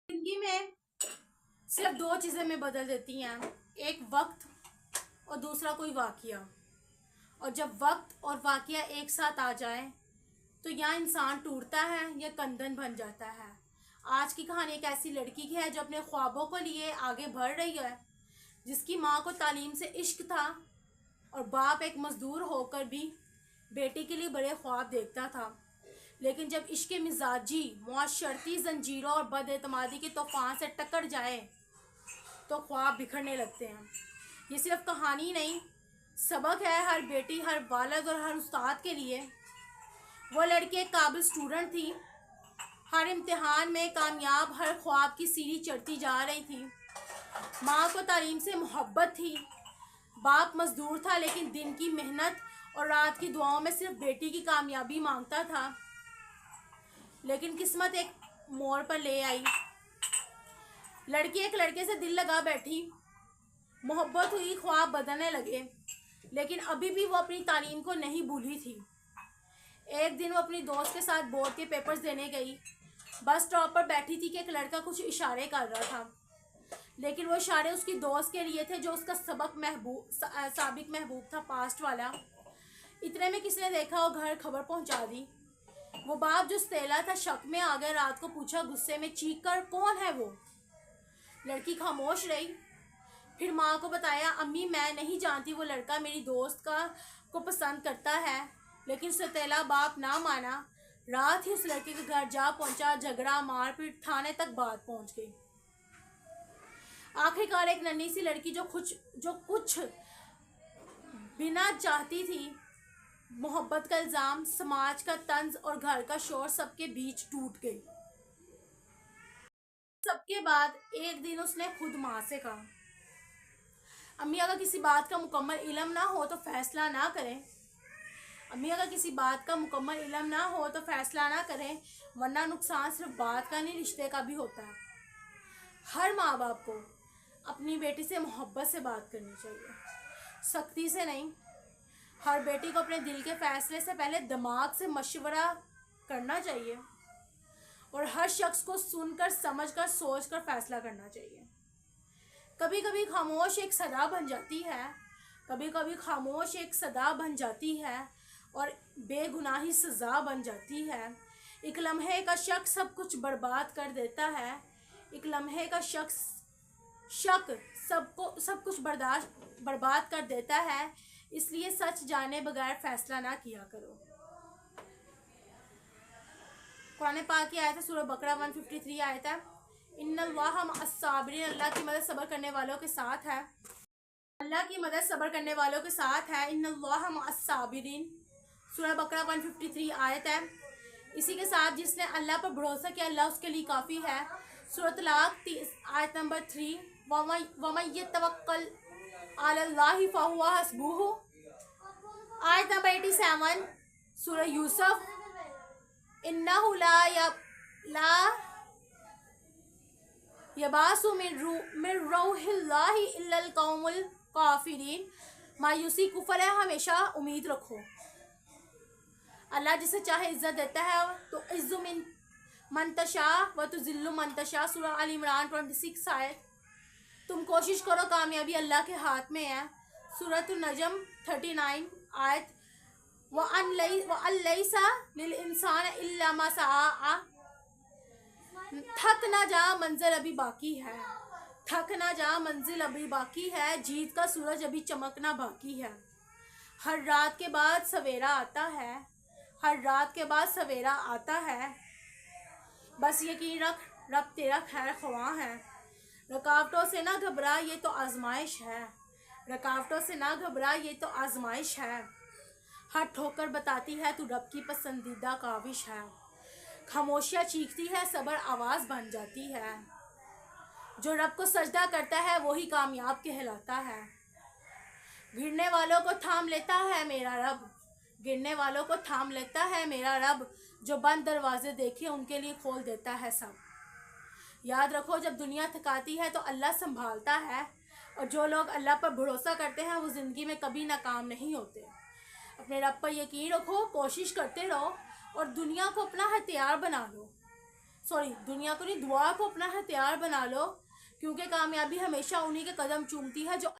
जिंदगी में सिर्फ दो चीज़ें में बदल देती हैं, एक वक्त और दूसरा कोई वाकया। और जब वक्त और वाकया एक साथ आ जाए तो या इंसान टूटता है या कंदन बन जाता है। आज की कहानी एक ऐसी लड़की की है जो अपने ख्वाबों को लिए आगे बढ़ रही है, जिसकी माँ को तालीम से इश्क था और बाप एक मजदूर होकर भी बेटी के लिए बड़े ख्वाब देखता था। लेकिन जब इश्क मिजाजी मुआशरती जंजीरों और बदएतमादी के तूफान से टकरा जाए तो ख्वाब बिखरने लगते हैं। ये सिर्फ कहानी नहीं, सबक है हर बेटी, हर वालिद और हर उस्ताद के लिए। वो लड़की एक काबिल स्टूडेंट थी, हर इम्तिहान में कामयाब, हर ख्वाब की सीढ़ी चढ़ती जा रही थी। माँ को तालीम से मोहब्बत थी, बाप मजदूर था लेकिन दिन की मेहनत और रात की दुआओं में सिर्फ बेटी की कामयाबी मांगता था। लेकिन किस्मत एक मोड़ पर ले आई। लड़की एक लड़के से दिल लगा बैठी, मोहब्बत हुई, ख्वाब बदलने लगे, लेकिन अभी भी वो अपनी तालीम को नहीं भूली थी। एक दिन वो अपनी दोस्त के साथ बोर्ड के पेपर्स देने गई। बस स्टॉप पर बैठी थी कि एक लड़का कुछ इशारे कर रहा था, लेकिन वो इशारे उसकी दोस्त के लिए थे जो उसका साबिक महबूब था, पास्ट वाला। इतने में किसी ने देखा और घर खबर पहुंचा दी। वो बाप जो स्तेला था शक में आ गया, रात को पूछा गुस्से में चीख कर, कौन है वो? लड़की खामोश रही। फिर माँ को बताया, अम्मी मैं नहीं जानती, वो लड़का मेरी दोस्त को पसंद करता है। लेकिन सतेला बाप ना माना। रात ही उस लड़के के घर जा पहुंचा, झगड़ा मारपीट, थाने तक बात पहुंच गई। आखिरकार एक नन्ही सी लड़की जो कुछ बिना चाहती थी, मोहब्बत का इल्जाम, समाज का तंज और घर का शोर सबके बीच टूट गई। सबके बाद एक दिन उसने खुद माँ से कहा, अम्मी अगर किसी बात का मुकम्मल इल्म ना हो तो फैसला ना करें। अम्मी अगर किसी बात का मुकम्मल इल्म ना हो तो फैसला ना करें, वरना नुकसान सिर्फ बात का नहीं, रिश्ते का भी होता है। हर माँ बाप को अपनी बेटी से मोहब्बत से बात करनी चाहिए, सख्ती से नहीं। हर बेटी को अपने दिल के फैसले से पहले दिमाग से मशवरा करना चाहिए और हर शख्स को सुनकर, समझकर, सोचकर फैसला करना चाहिए। कभी कभी खामोश एक सदा बन जाती है, कभी कभी खामोश एक सदा बन जाती है और बेगुनाही सज़ा बन जाती है। एक लम्हे का शक सब कुछ बर्बाद कर देता है। एक लम्हे का शक सब कुछ बर्बाद कर देता है। इसलिए सच जाने बगैर फैसला ना किया करो। कुरान पाक की आयत है, सूरह बकरा 153 आयत है, इन्नल्लाह मअस-साबिरीन, अल्लाह की मदद सब्र करने वालों के साथ है। अल्लाह की मदद सब्र करने वालों के साथ है। इन्नल्लाह मअस-साबिरीन, सूरह बकरा 153 आयत है। इसी के साथ जिसने अल्लाह पर भरोसा किया, अल्लाह उसके लिए काफ़ी है। सूरह तलाक आयत नंबर 3, वमन यतवक्कल अलल्लाहि फहुवा हस्बुहु, आयत नंबर 87, सूरह यूसुफ, इन्नहु ला यबासु मिन रूहिल्लाहि इल्लल कौमुल काफिरीन। मायूसी कुफर है, हमेशा उम्मीद रखो। अल्लाह जिसे चाहे इज्जत देता है, तो इज्जु मिन मनतशा व तुजिल्लु मनतशा, सूरह आल इमरान 26 आयत। तुम कोशिश करो, कामयाबी अल्लाह के हाथ में है। सूरह नजम 39 आयत, व अल्लैसा लिल इंसान इल्ला मा सआ, थक ना जा मंजिल अभी बाकी है, थक ना जा मंजिल अभी बाकी है, जीत का सूरज अभी चमकना बाकी है। हर रात के बाद सवेरा आता है, हर रात के बाद सवेरा आता है। बस यकीन रख, रब तेरा खैर ख्वाह है। रुकावटों से ना घबरा, ये तो आजमाइश है। रुकावटों से ना घबरा, ये तो आजमाइश है। हर ठोकर बताती है तू रब की पसंदीदा काविश है। खामोशियाँ चीखती है, सब्र आवाज़ बन जाती है। जो रब को सजदा करता है वही कामयाब कहलाता है। गिरने वालों को थाम लेता है मेरा रब, गिरने वालों को थाम लेता है मेरा रब, जो बंद दरवाजे देखे उनके लिए खोल देता है सब। याद रखो, जब दुनिया थकाती है तो अल्लाह संभालता है, और जो लोग अल्लाह पर भरोसा करते हैं वो ज़िंदगी में कभी नाकाम नहीं होते। अपने रब पर यकीन रखो, कोशिश करते रहो और दुनिया को अपना हथियार बना लो। सॉरी दुनिया को नहीं, दुआ को अपना हथियार बना लो, क्योंकि कामयाबी हमेशा उन्हीं के कदम चूमती है जो